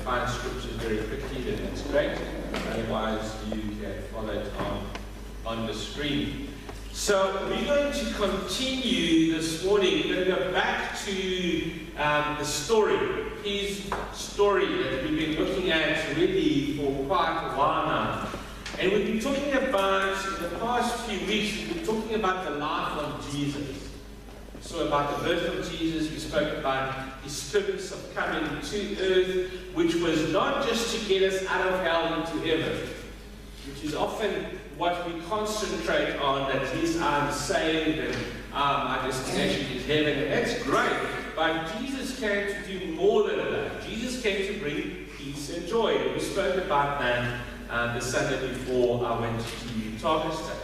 find scriptures very quickly, then that's great. Otherwise, you can follow it on the screen. So we're going to continue this morning. We're going to go back to the story, his story that we've been looking at really for quite a while now. And we've been talking about, in the past few weeks, we've been talking about the life of Jesus. So about the birth of Jesus, we spoke about his purpose of coming to earth, which was not just to get us out of hell into heaven, which is often what we concentrate on, that yes, I'm saved and my destination is heaven. And that's great, but Jesus came to do more than that. Jesus came to bring peace and joy. And we spoke about that the Sunday before I went to Utah State.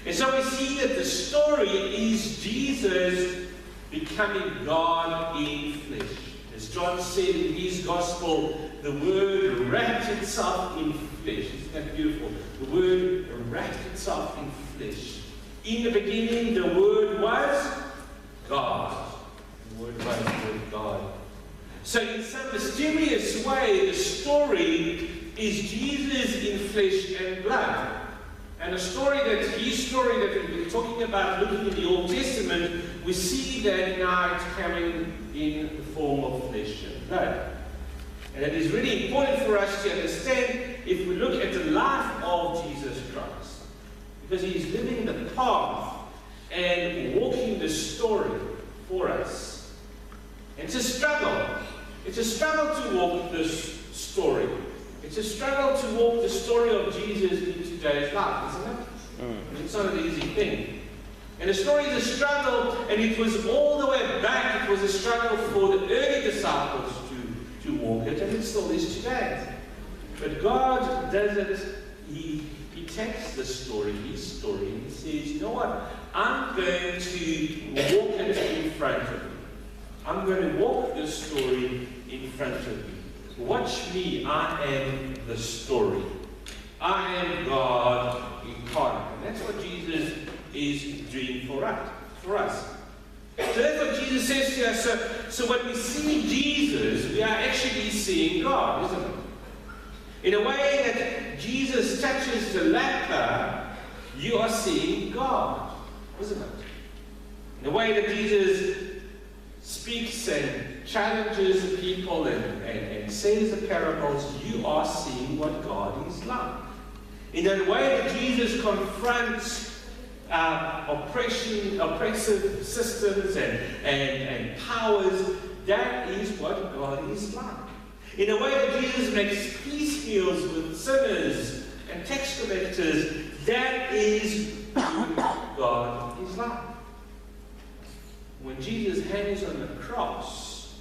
And so we see that the story is Jesus becoming God in flesh. As John said in his gospel, the Word wrapped itself in flesh. Isn't that beautiful? The Word wrapped itself in flesh. In the beginning, the Word was God. The Word was with God. So in some mysterious way, the story is Jesus in flesh and blood. And his story that we've been talking about, looking in the Old Testament, we see that now it's coming in the form of flesh and blood. And it is really important for us to understand if we look at the life of Jesus Christ. Because he is living the path and walking the story for us. And it's a struggle. It's a struggle to walk this story. It's a struggle to walk the story of Jesus in today's life, isn't it? It's not an easy thing. And the story is a struggle, and it was all the way back, it was a struggle for the early disciples to walk it, and it still is today. But God does it, He takes the story, his story, and he says, you know what? I'm going to walk it in front of you. I'm going to walk this story in front of you. Watch me, I am the story. I am God incarnate. And that's what Jesus is doing for us. So that's what Jesus says to us. So when we see Jesus, we are actually seeing God, isn't it? In a way that Jesus touches the leper, you are seeing God, isn't it? In a way that Jesus speaks and challenges the people and says the parables, you are seeing what God is like. In a way that Jesus confronts oppressive systems and powers, that is what God is like. In a way that Jesus makes peace deals with sinners and tax collectors, that is who God is like. When Jesus hangs on the cross,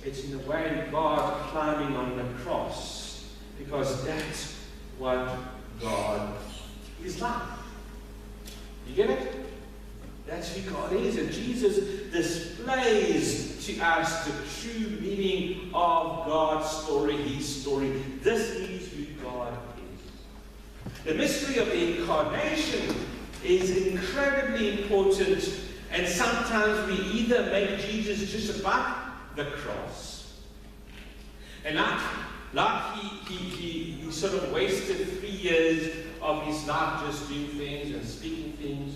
it's in a way God climbing on the cross, because that's what God is like. You get it? That's who God is. And Jesus displays to us the true meaning of God's story, his story. This is who God is. The mystery of the incarnation is incredibly important, and sometimes we either make Jesus just about the cross, and like he sort of wasted 3 years of his life just doing things and speaking things.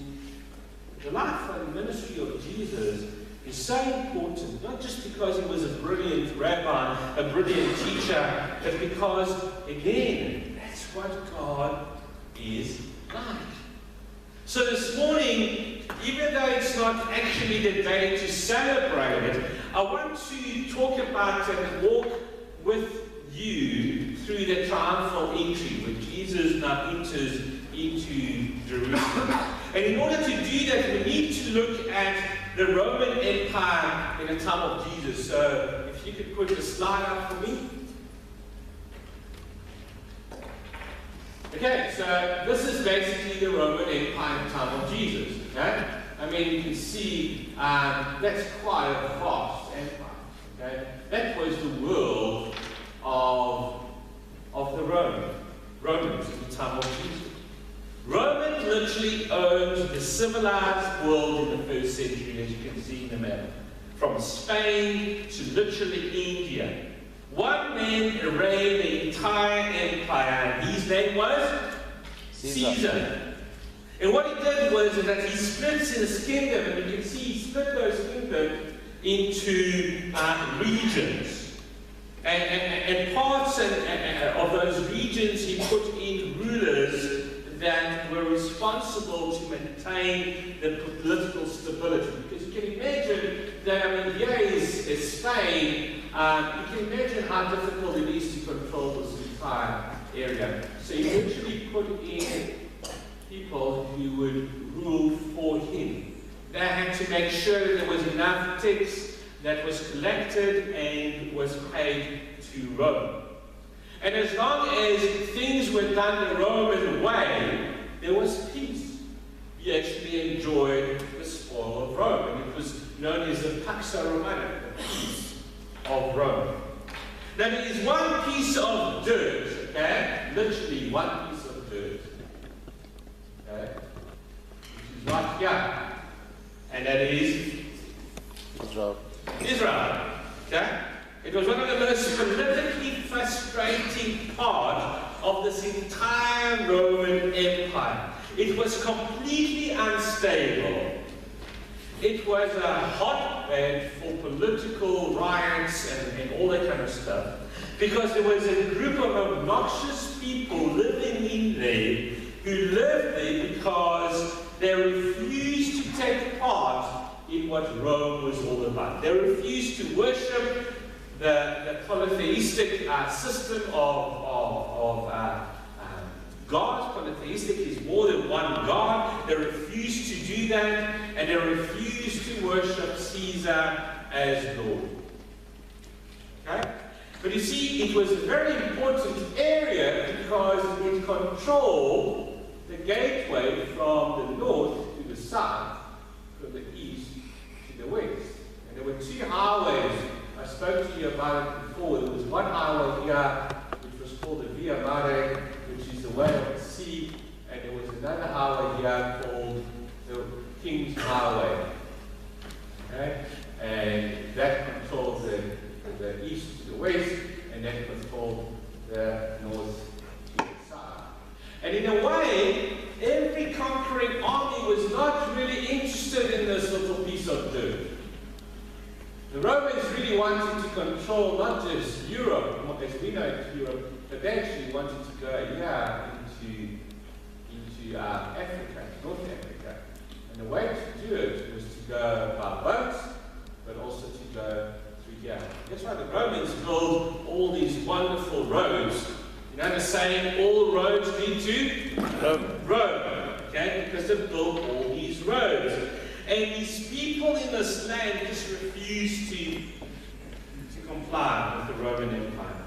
The life and ministry of Jesus is so important, not just because he was a brilliant rabbi, a brilliant teacher, but because, again, that's what God is like. So this morning, even though it's not actually the day to celebrate it, I want to talk about and walk with you through the triumphal entry, where Jesus now enters into Jerusalem. And in order to do that, we need to look at the Roman Empire in the time of Jesus. So if you could put the slide up for me. Okay, so this is basically the Roman Empire in the time of Jesus. Okay? I mean, you can see that's quite a vast empire. Okay? That was the world of the Romans in the time of Jesus. Rome literally owned the civilized world in the first century, as you can see in the map. From Spain to literally India. One man reigned the entire empire, and his name was Caesar. And what he did was that he split his kingdom, and you can see he split those kingdoms into regions. And parts of those regions he put in rulers that were responsible to maintain the political stability. Because you can imagine that, I mean, here is Spain. You can imagine how difficult it is to control this entire area. So he literally put in people who would rule for him. They had to make sure that there was enough tax that was collected and was paid to Rome. And as long as things were done the Roman way, there was peace. You actually enjoyed the spoil of Rome, and it was known as the Pax Romana, the peace of Rome. Now there is one piece of dirt, okay? Literally one piece of dirt. Okay? Which is right here. And that is Israel. Okay? It was one of the most politically frustrating parts of this entire Roman Empire. It was completely unstable. It was a hotbed for political riots and all that kind of stuff. Because there was a group of obnoxious people living in there who lived there because they refused to take part in what Rome was all about. They refused to worship the polytheistic system of gods. Polytheistic is more than one god. They refused to do that, and they refused to worship Caesar as Lord. Okay? But you see, it was a very important area because it would control the gateway from the north to the south, from the east to the west. And there were two highways. I spoke to you about it before. There was one highway here, which was called the Via Mare, which is the way of the sea, and there was another highway here called the King's Highway. Okay? And that controlled the east to the west, and that controlled the north to the south. And in a way, every conquering army was not really interested in this little piece of dirt. The Romans really wanted to control not just Europe, as we know it, Europe, but they actually wanted to go into Africa, North Africa. And the way to do it was to go by boat, but also to go through here. That's why the Romans built all these wonderful roads. You know the saying, all roads lead to Rome. Okay? Because they built all these roads. And these people in this land just refused to comply with the Roman Empire.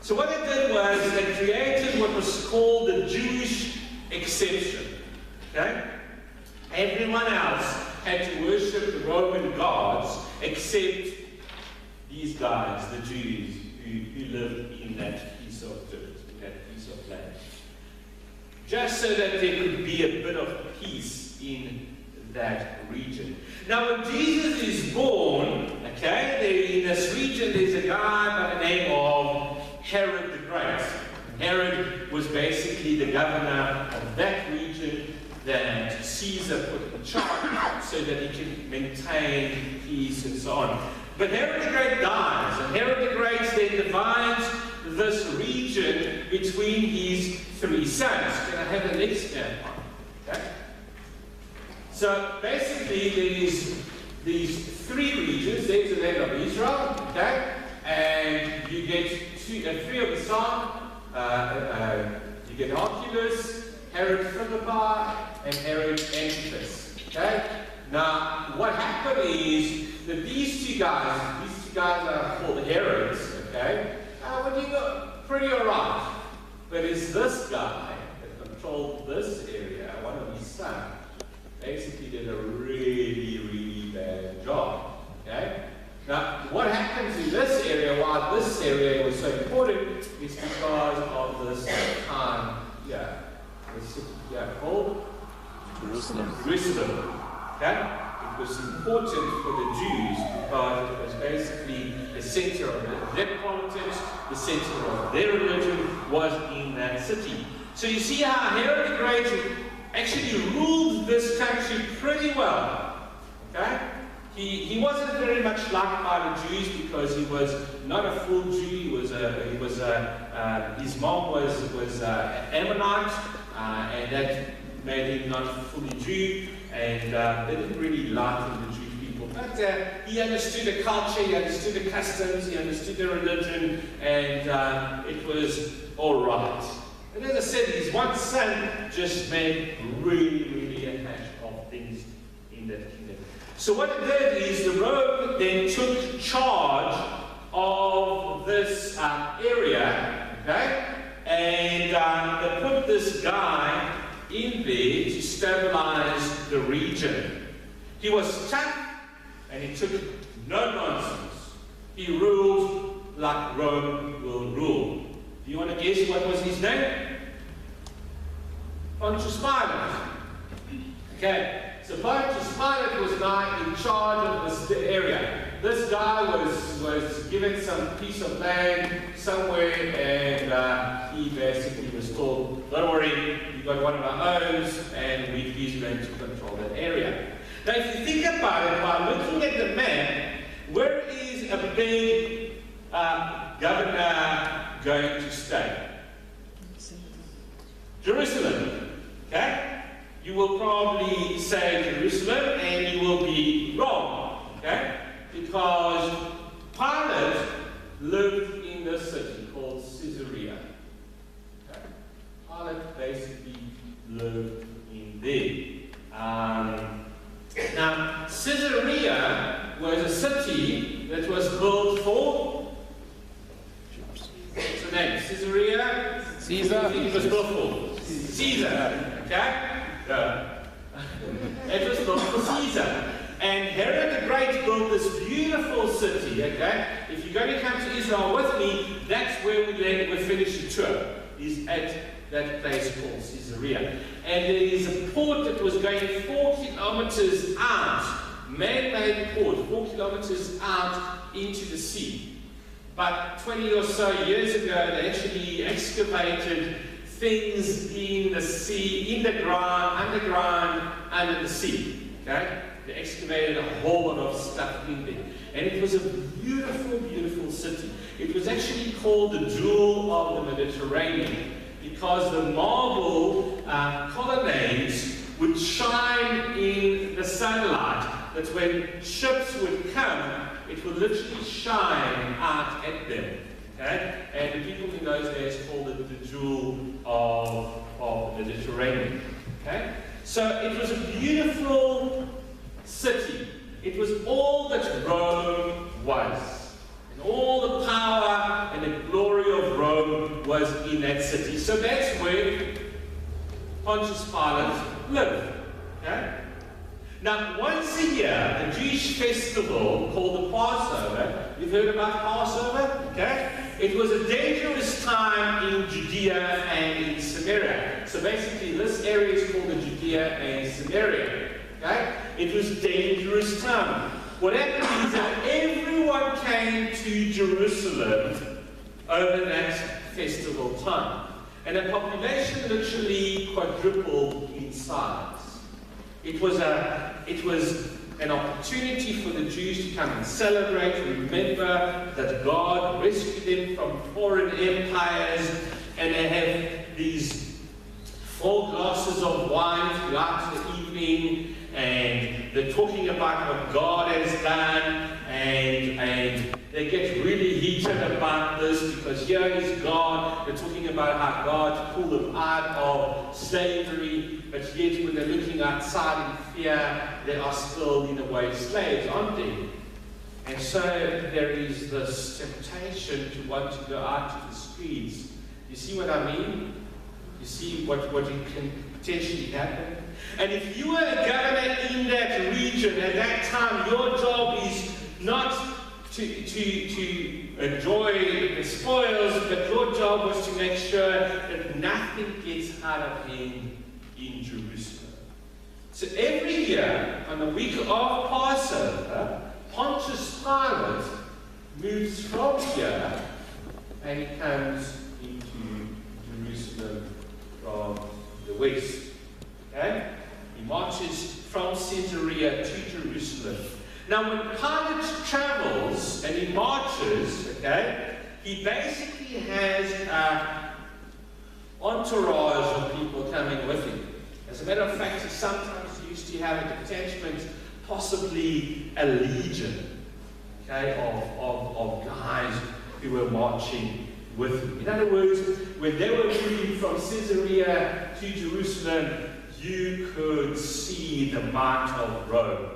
So what they did was they created what was called the Jewish exception. Okay? Everyone else had to worship the Roman gods except these guys, the Jews, who lived in that piece of dirt, in that piece of land. Just so that there could be a bit of peace in that region. Now when Jesus is born, okay, in this region there's a guy by the name of Herod the Great. Herod was basically the governor of that region that Caesar put in charge so that he can maintain peace and so on. But Herod the Great dies, and Herod the Great then divides this region between his three sons. Can I have the next map on? Okay? So basically there is these three regions. There's the land of Israel, okay? And you get three of the sons. You get Archelaus, Herod Philippi, and Herod Antipas. Okay? Now, what happened is that these two guys are called Herods, okay? Well, you got pretty alright. But it's this guy that controlled this area, one of his sons, basically did a really, really bad job. Okay? Now, what happens in this area, why this area was so important, is because of this time here. The city here called Jerusalem. Okay? It was important for the Jews because it was basically a center of their politics, the center of their religion was in that city. So you see how Herod the Great actually ruled this country pretty well. Okay? He wasn't very much liked by the Jews because he was not a full Jew. His mom was Ammonite, and that made him not fully Jew, and they didn't really like him, the Jewish people. But he understood the culture, he understood the customs, he understood the religion, and it was all right. And as I said, his one son just made really a hash of things in that kingdom. So what it did is the Rome then took charge of this area, okay? And they put this guy in there to stabilize the region. He was tough and he took no nonsense. He ruled like Rome will rule. Do you want to guess what was his name? Pontius Pilate. Okay. So Pontius Pilate was now in charge of this area. This guy was given some piece of land somewhere, and he basically was told, don't worry, you've got one of our own, and he's going to control that area. Now if you think about it, by looking at the map, where is a big governor going to stay? Jerusalem. Okay? You will probably say Jerusalem, and you will be wrong, okay? Because Pilate lived in this city called Caesarea. Okay? Pilate basically lived in there. Now, Caesarea was a city that was built for. What's the name? Caesarea? Caesar. It was built for Caesar. Okay? It was built for Caesar. And Herod the Great built this beautiful city, okay? If you're going to come to Israel with me, that's where we finish the tour, is at that place called Caesarea. And there is a port that was going 4 kilometers out, man-made port, 4 kilometers out into the sea. But 20 or so years ago, they actually excavated things in the sea, in the ground, underground, under the sea. Okay? They excavated a whole lot of stuff in there. And it was a beautiful city. It was actually called the Jewel of the Mediterranean because the marble colonnades would shine in the sunlight. That when ships would come, it would literally shine out at them. Okay? And the people in those days called it the Jewel of the Mediterranean. Okay? So it was a beautiful city. It was all that Rome was. And all the power and the glory of Rome was in that city. So that's where Pontius Pilate lived. Okay? Now, once a year, a Jewish festival called the Passover. You've heard about Passover? Okay? It was a dangerous time in Judea and in Samaria. So basically, this area is called the Judea and Samaria. Okay? It was a dangerous time. What happened is that everyone came to Jerusalem over that festival time. And the population literally quadrupled in size. It was an opportunity for the Jews to come and celebrate, remember that God rescued them from foreign empires, and they have these 4 glasses of wine throughout the evening, and they're talking about what God has done, and they get really heated about this because here is God. They're talking about how God pulled them out of slavery, but yet when they're looking outside in fear, they are still in a way slaves, aren't they? And so there is this temptation to want to go out to the streets. You see what I mean? You see what it can potentially happen? And if you were a governor in that region at that time, your job is not to enjoy the spoils, but your job was to make sure that nothing gets out of hand in Jerusalem. So every year, on the week of Passover, Pontius Pilate moves from here and he comes into Jerusalem from the west. Okay? He marches from Caesarea to Jerusalem. Now, when Pilate travels and he marches, okay, he basically has an entourage of people coming with him. As a matter of fact, he sometimes used to have a detachment, possibly a legion, okay, of guys who were marching with him. In other words, when they were moving from Caesarea to Jerusalem, you could see the might of Rome.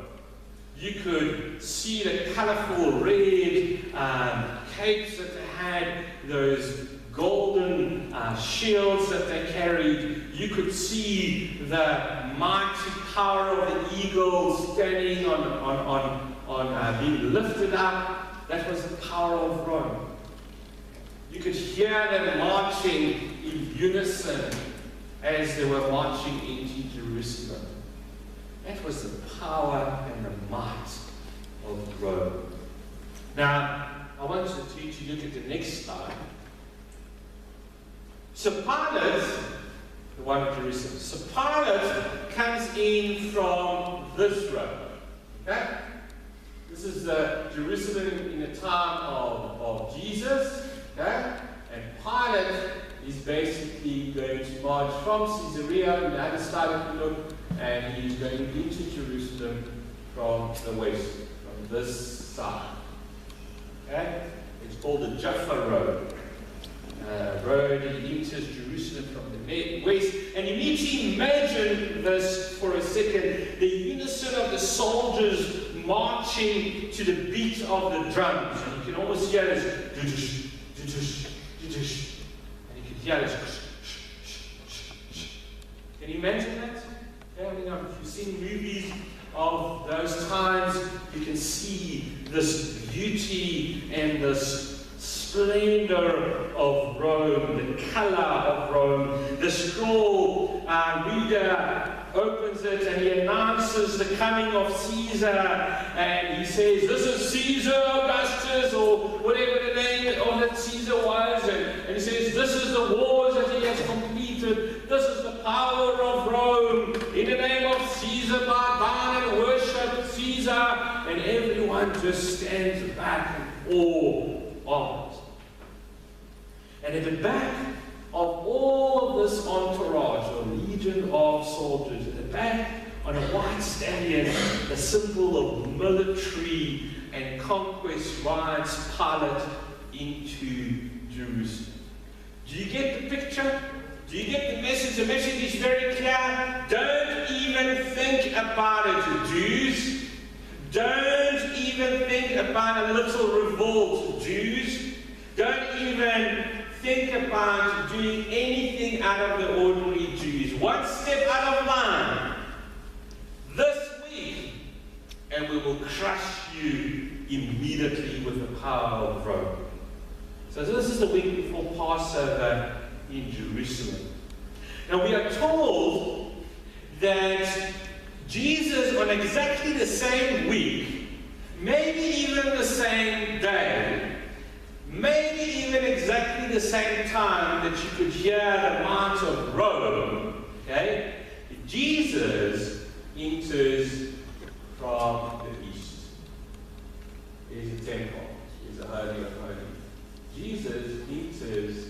You could see the colorful red capes that they had, those golden shields that they carried. You could see the mighty power of the eagle standing on being lifted up. That was the power of Rome. You could hear them marching in unison as they were marching into Jerusalem. That was the power and the might of Rome. Now, I want you to look at the next slide. So Pilate, the one in Jerusalem, so Pilate comes in from this road. Okay? This is Jerusalem in the time of Jesus. Okay? And Pilate is basically going to march from Caesarea, on the other side of the look, and he's going into Jerusalem from the west, from this side. Okay? It's called the Jaffa Road. He enters Jerusalem from the west. And you need to imagine this for a second. The unison of the soldiers marching to the beat of the drums. And you can almost hear this. And you can hear this. Can you imagine that? Yeah, I mean, if you've seen movies of those times, you can see this beauty and this splendor of Rome, the color of Rome. The scroll reader opens it and he announces the coming of Caesar, and he says, "This is Caesar Augustus," or whatever the name of that Caesar was, and he says, "This is the wars that he has completed. This is the power of Rome. In the name of Caesar, bow down and worship Caesar." And everyone just stands back in awe of it. And at the back of all of this entourage, or legion of soldiers, at the back on a white stallion, the symbol of military and conquest, rides Pilate into Jerusalem. Do you get the picture? Do you get the message? The message is very clear. Don't even think about it, Jews. Don't even think about a little revolt, Jews. Don't even think about doing anything out of the ordinary, Jews. One step out of line this week, and we will crush you immediately with the power of Rome. So this is the week before Passover in Jerusalem. Now we are told that Jesus, on exactly the same week, maybe even the same day, maybe even exactly the same time that you could hear the might of Rome, okay, Jesus enters from the east. There's a temple. There's a Holy of Holies. Jesus enters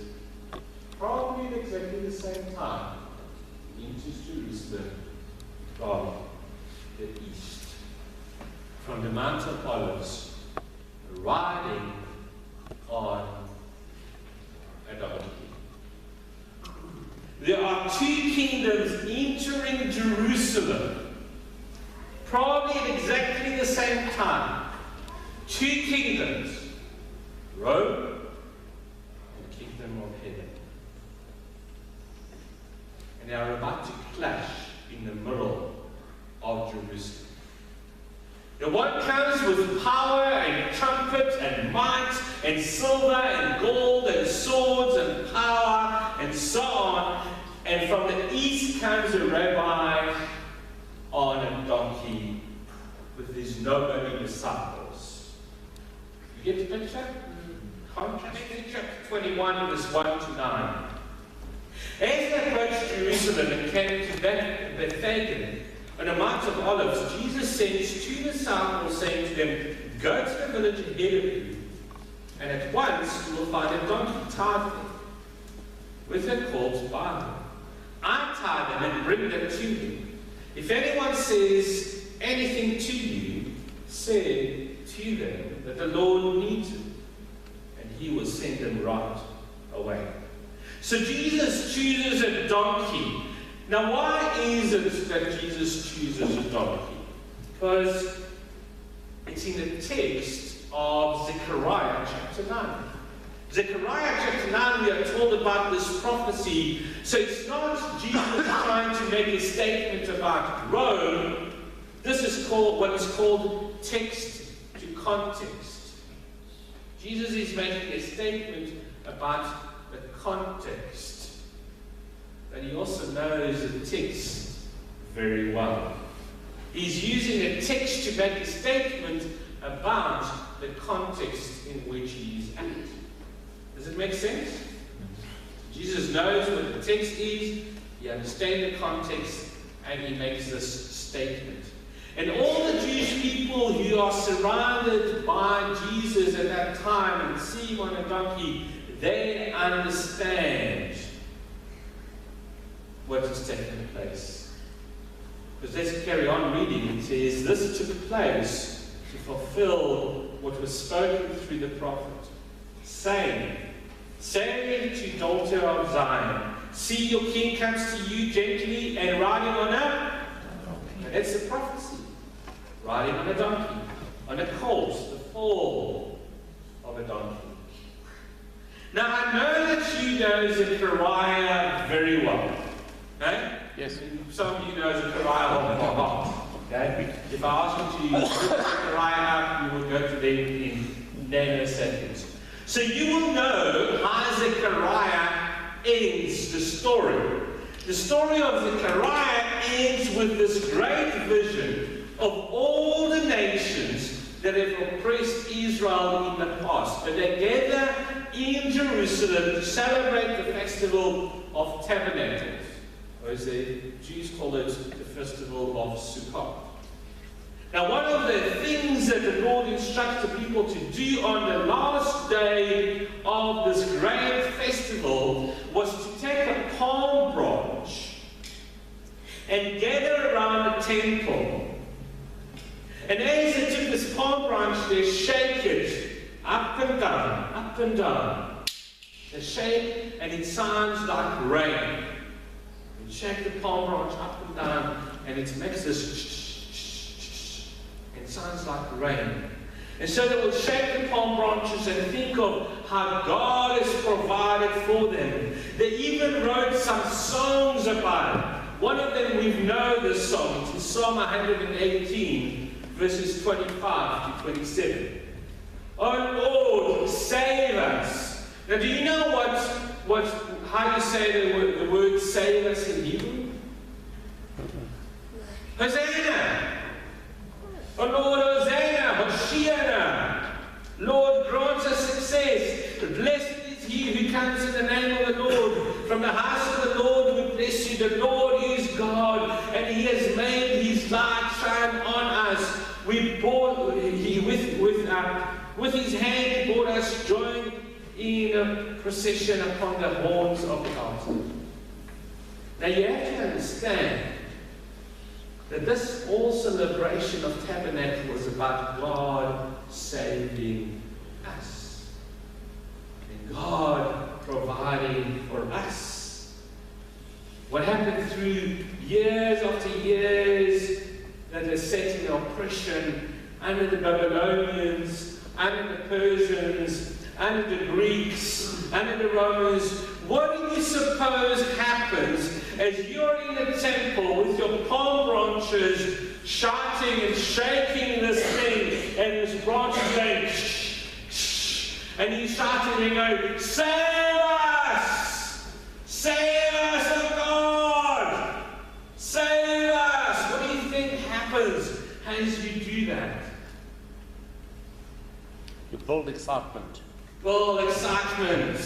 probably at exactly the same time. He enters Jerusalem from the east. From the Mount of Olives, riding on a donkey. There are two kingdoms entering Jerusalem, probably at exactly the same time. Two kingdoms, Rome and the kingdom of heaven. And they are about to clash in the middle of Jerusalem. The one comes with power and trumpet and might and silver and gold and swords and power and so on. And from the east comes a rabbi on a donkey with his nobody disciples. You get the picture? Contrast. Chapter 21, verse 1 to 9. As they approached Jerusalem and came to Bethphage on the Mount of Olives, Jesus sent 2 disciples, saying to them, "Go to the village ahead of you, and at once you will find a donkey tied there, with her colt by her. Untie them and bring them to me. If anyone says anything to you, say to them that the Lord needs them, and he will send them right away." So Jesus chooses a donkey. Now, why is it that Jesus chooses a donkey? Because it's in the text of Zechariah chapter 9. Zechariah chapter 9, we are told about this prophecy. So it's not Jesus trying to make a statement about Rome. This is called what is called text to context. Jesus is making a statement about the context, but he also knows the text very well. He's using a text to make a statement about the context in which he is at. Does it make sense? Jesus knows what the text is, he understands the context, and he makes this statement. And all the Jewish people who are surrounded by Jesus at that time and see him on a donkey, they understand what is taking place. Because let's carry on reading. It says, "This took place to fulfill what was spoken through the prophet, saying, Say to daughter of Zion, see your king comes to you gently and riding on a..." That's the prophecy. Riding on a donkey, on a colt, the foal of a donkey. Now, I know that you know Zechariah very well. Okay? Yes. Some of you know Zechariah off by heart. Okay? If I ask you to look Zechariah up, you will go to them in nanoseconds. So you will know how Zechariah ends the story. The story of Zechariah ends with this great vision of all the nations that have oppressed Israel in the past. But they gather in Jerusalem to celebrate the festival of tabernacles, or as the Jews call it, the festival of Sukkot. Now, one of the things that the Lord instructs the people to do on the last day of this great festival was to take a palm branch and gather around the temple. And as they took this palm branch, they shake it up and down, up and down. They shake, and it sounds like rain. They shake the palm branch up and down, and it makes this and it sounds like rain. And so they will shake the palm branches and think of how God has provided for them. They even wrote some songs about it. One of them, we know this song. It's in Psalm 118, verses 25 to 27. "Oh Lord, save us." Now, do you know how you say the word save us in Hebrew? Hosanna. Oh Lord, Hosanna, Hoshiana. Lord, grant us success. Blessed is he who comes in the name of the Lord. From the house of the Lord we bless you. The Lord is God, and he has made his light shine on us. We bore he with his hand he brought us joy in a procession upon the horns of the altar. Now you have to understand that this whole celebration of tabernacle was about God saving us. And God providing for us. What happened through years after years that are set in oppression under the Babylonians, under the Persians, under the Greeks, under the Romans. What do you suppose happens as you're in the temple with your palm branches shouting and shaking this thing, and this branch is going shh, shh, and you're shouting and going, "Save us! Save us, oh God! Save us!" What do you think happens as you do that? You Build excitement. Well, excitement.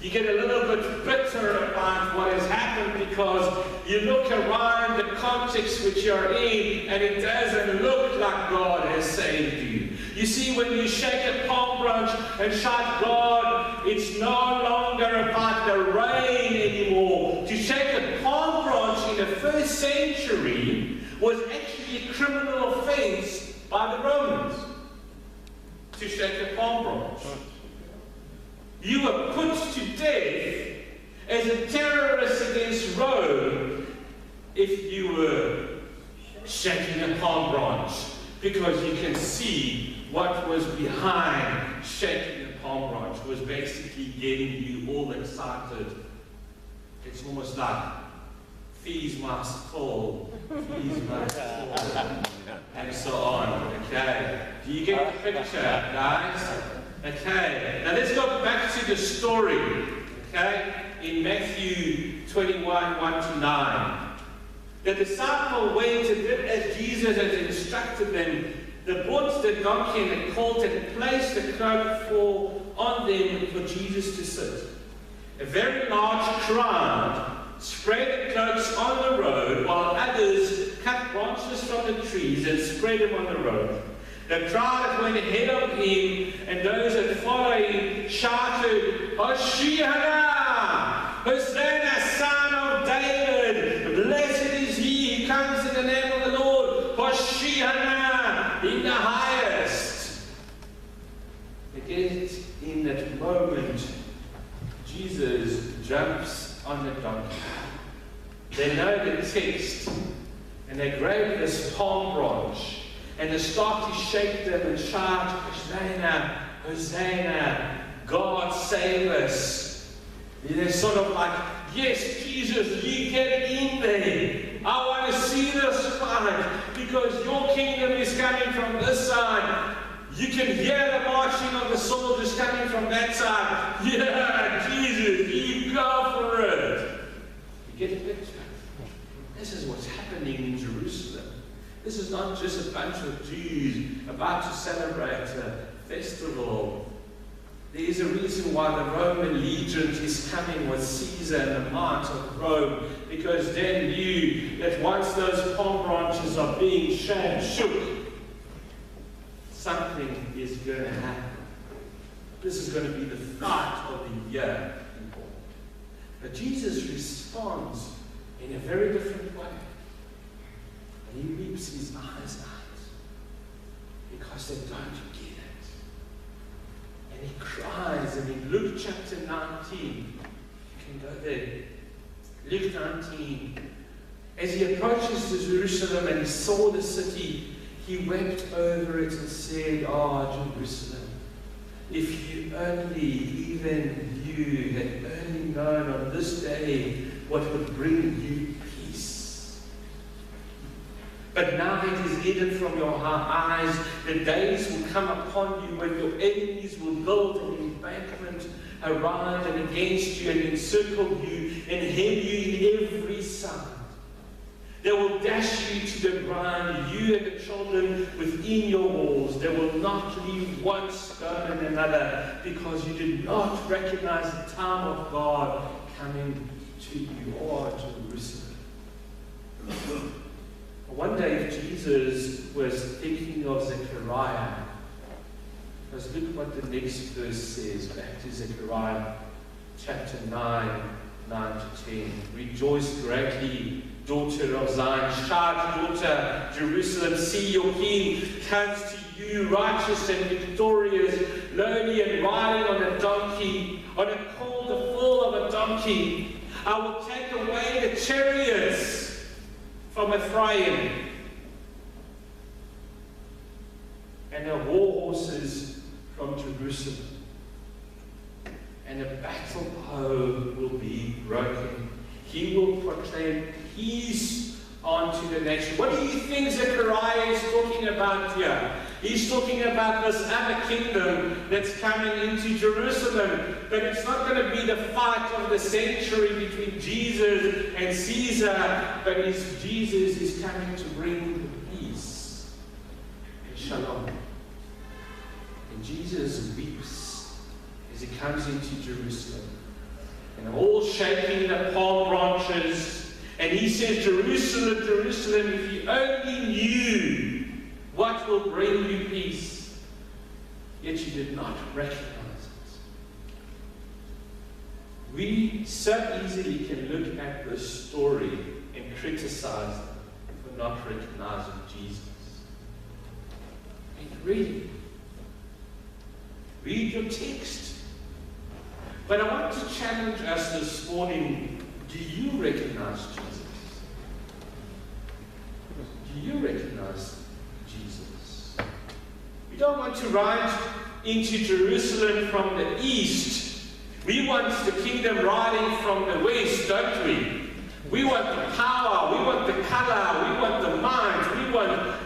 You get a little bit bitter about what has happened because you look around the context which you're in and it doesn't look like God has saved you. You see, when you shake a palm branch and shout God, it's no longer about the rain anymore. To shake a palm branch in the first century was actually a criminal offense by the Romans. To shake a palm branch. You were put to death as a terrorist against Rome if you were shaking a palm branch, because you can see what was behind shaking a palm branch was basically getting you all excited. It's almost like fees must fall, fees must fall, and so on. Okay, do you get the picture, guys? Okay, now let's go back to the story, okay, in Matthew 21, 1-9. The disciple went and did as Jesus had instructed them. They brought the donkey and the colt and placed the cloak on them for Jesus to sit. A very large crowd spread the cloaks on the road, while others cut branches from the trees and spread them on the road. The crowd that went ahead of him and those that followed him shouted, Hosanna! Hosanna, son of David! Blessed is he who comes in the name of the Lord! Hosanna in the highest! Again, in that moment, Jesus jumps on the donkey. They know the text, and they grab this palm branch, and they start to shake them and shout, Hosanna, Hosanna, God save us. They're sort of like, yes, Jesus, you get in there. I want to see this fight, because your kingdom is coming from this side. You can hear the marching of the soldiers coming from that side. Yeah, Jesus, you go for it. You get the picture? This is what's happening in Jerusalem. This is not just a bunch of Jews about to celebrate a festival. There is a reason why the Roman legion is coming with Caesar and the might of Rome, because they knew that once those palm branches are being shook, something is going to happen. This is going to be the fight of the year, people. But Jesus responds in a very different way. And he weeps his eyes out because they don't get it. And he cries, and in Luke chapter 19, you can go there. Luke 19, as he approaches to Jerusalem and he saw the city, he wept over it and said, "Ah, Jerusalem, if you only, even you, had only known on this day what would bring you peace. But now it is hidden from your eyes. The days will come upon you when your enemies will build an embankment around and against you and encircle you and hem you in every side. They will dash you to the ground, you and the children within your walls. They will not leave one stone and another, because you did not recognize the time of God coming to you, or Jerusalem." One day Jesus was thinking of Zechariah. Because look what the next verse says, back to Zechariah chapter 9, 9-10. "Rejoice greatly, daughter of Zion. Shout, daughter Jerusalem. See, your king comes to you, righteous and victorious, lowly and riding on a donkey, on a colt, the foal of a donkey. I will take away the chariots from Ephraim, and the war horses from Jerusalem. And a battle bow will be broken. He will proclaim peace unto the nation." What do you think Zechariah is talking about here? He's talking about this other kingdom that's coming into Jerusalem. But it's not going to be the fight of the century between Jesus and Caesar, but Jesus is coming to bring peace and shalom. And Jesus weeps as he comes into Jerusalem. And they're all shaking the palm branches. And he says, Jerusalem, Jerusalem, if you only knew what will bring you peace. Yet you did not recognize it. We so easily can look at this story and criticize them for not recognizing Jesus. And really, read your text. But I want to challenge us this morning. Do you recognize Jesus? Do you recognize Jesus? We don't want to ride into Jerusalem from the east. We want the kingdom riding from the west, don't we? We want the power, we want the color, we want the mind,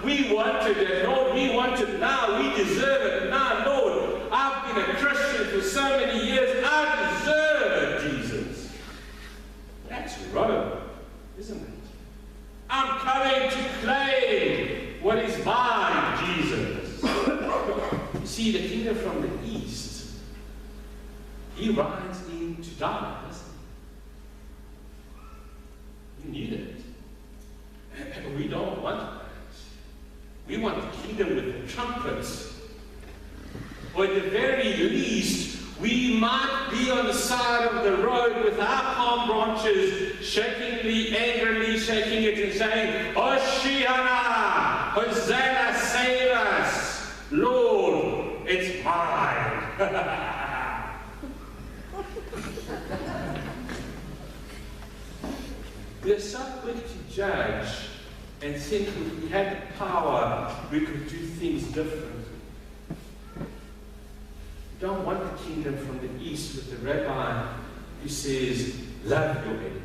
we wanted it, Lord, we want it now, we deserve it now, Lord. I've been a Christian for so many years, I deserve it, Jesus. That's Rome, isn't it? I'm coming to claim what is mine, Jesus. You see, the kingdom from the east, he rides in to die, doesn't he? You need it. We don't want that. We want the kingdom with the trumpets. Or at the very least, we might be on the side of the road with our palm branches, shakingly, angrily shaking it and saying, Hoshiana, Hosanna, save us. Lord, it's mine. We're so quick to judge and think if we had the power, we could do things differently. We don't want the kingdom from the east with the rabbi who says, love your enemy.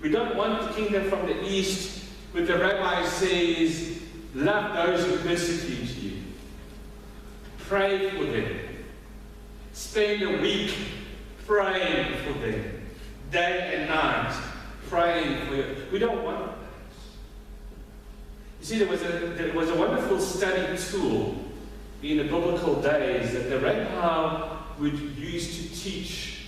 We don't want the kingdom from the east with the rabbi who says, love those who persecute you. Pray for them. Spend a week praying for them. Day and night, praying for you. We don't want that. You see, there was a wonderful study tool in the biblical days that the rabbi would use to teach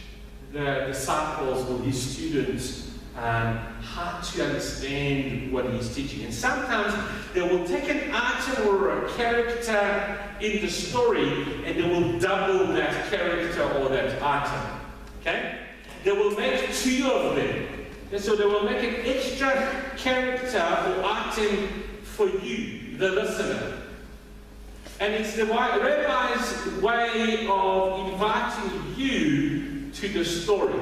the disciples or his students how to understand what he's teaching. And sometimes they will take an item or a character in the story and they will double that character or that item. Okay? They will make two of them. And so they will make an extra character or item for you, the listener. And it's the rabbi's way of inviting you to the story.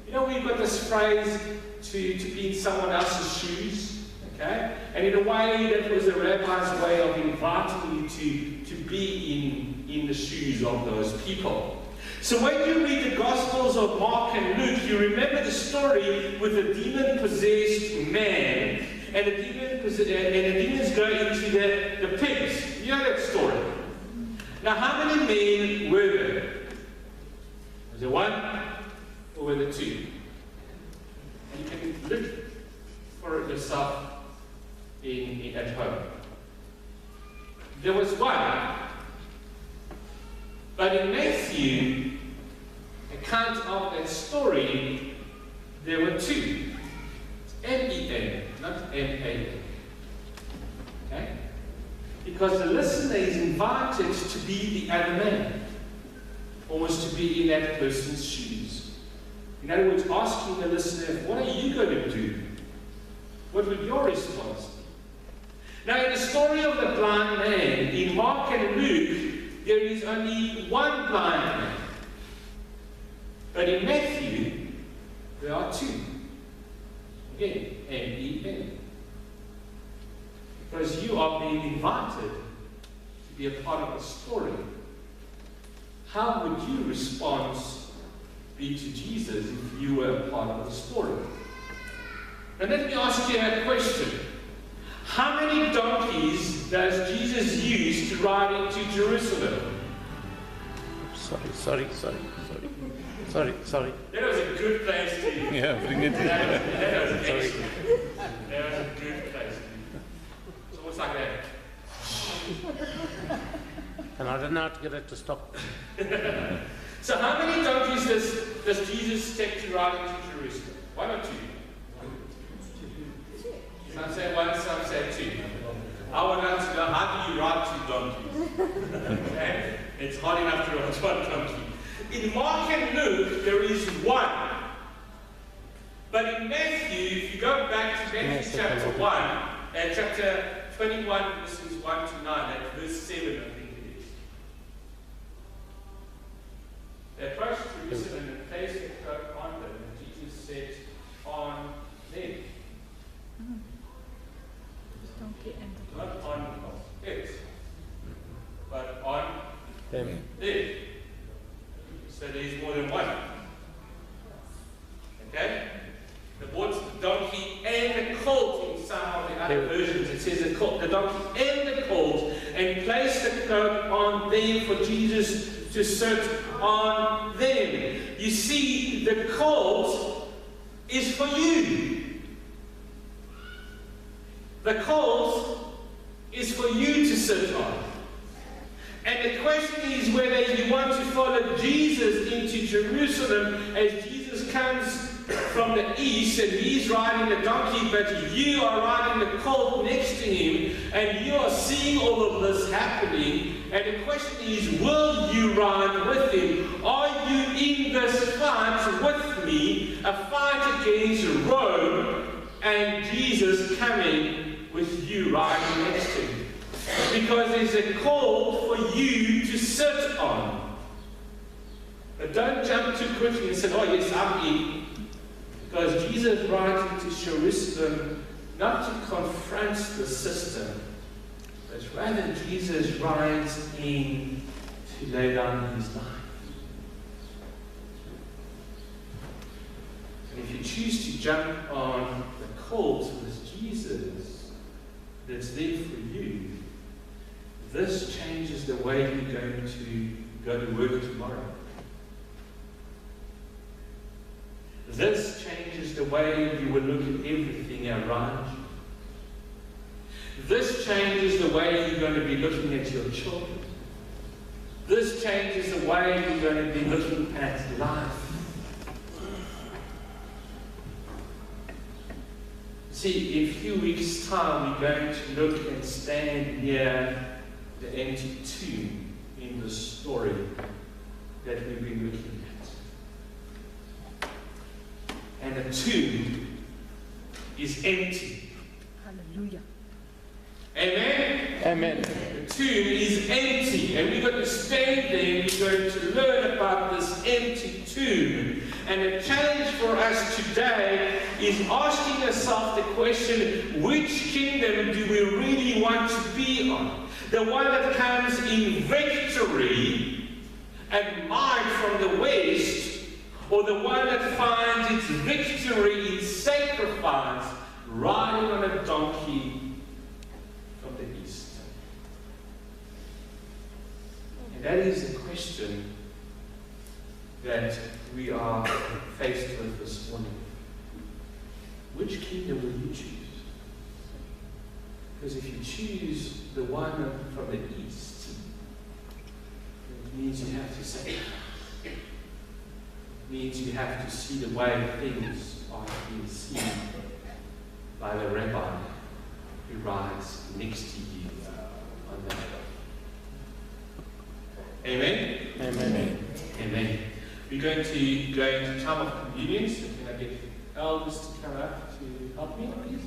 You know, we've got this phrase to be in someone else's shoes. Okay? And in a way, that was the rabbi's way of inviting you to be in the shoes of those people. So when you read the Gospels of Mark and Luke, you remember the story with the demon-possessed man, and the demons go into the pigs. You know that story. Now, how many men were there? Was there one, or were there two? And you can look for it yourself at home. There was one. But in Matthew, account of that story, there were two. M-E-N, not M-A-N. Okay? Because the listener is invited to be the other man, almost to be in that person's shoes. In other words, asking the listener, what are you going to do? What would your response be? Now, in the story of the blind man, in Mark and Luke, there is only one blind man. But in Matthew, there are two. Again, M-E-N. Because you are being invited to be a part of the story. How would your response be to Jesus if you were a part of the story? And let me ask you a question. How many donkeys does Jesus use to ride into Jerusalem? Sorry. That was a good place to... Yeah, bring it in. That was excellent. That was a good place. It's almost like that. And I don't know how to get it to stop. So how many donkeys does Jesus take to ride into Jerusalem? 1 or 2? Some say 1, some say 2. I would like to know, how do you ride 2 donkeys? Okay? It's hard enough to ride 1 donkey. In Mark and Luke, there is 1. But in Matthew, if you go back to Matthew chapter 1, and chapter 21, verses 1 to 9, at verse 7, I think it is. They approached Jerusalem and placed their cloak on them, and Jesus said, on them. Not on it, but on them. So there's more than 1. Okay? They brought the donkey and the colt in some of the other versions. It says the donkey and the colt, and placed the cloak on them for Jesus to sit on them. You see, the colt is for you. The colt is for you to sit on. And the question is whether you want to follow Jesus into Jerusalem as Jesus comes from the east and he's riding the donkey, but you are riding the colt next to him and you are seeing all of this happening. And the question is, will you ride with him? Are you in this fight with me, a fight against Rome and Jesus coming with you riding next to him? Because there's a call for you to sit on. But don't jump too quickly and say, oh yes, I'm in. Because Jesus rides into Jerusalem not to confront the system, but rather Jesus rides in to lay down his life. And if you choose to jump on the colt with Jesus that's there for you, this changes the way you're going to go to work tomorrow. This changes the way you will look at everything around you. This changes the way you're going to be looking at your children. This changes the way you're going to be looking at life. See, in a few weeks' time, we're going to look and stand near the empty tomb in the story that we've been looking at. And the tomb is empty. Hallelujah. Amen? Amen. The tomb is empty, and we're going to stand there and we're going to learn about this empty tomb. And the challenge for us today is asking ourselves the question, which kingdom do we really want to be on? The one that comes in victory and might from the west, or the one that finds its victory in sacrifice, riding on a donkey from the east? And that is the question that we are faced with this morning. Which kingdom will you choose? Because if you choose the one from the east, it means you have to sacrifice. It means you have to see the way things are being seen by the rabbi who rides next to you on that road. Amen? Amen. Amen. We're going to go into time of communion, so can I get elders to come up to help me, please?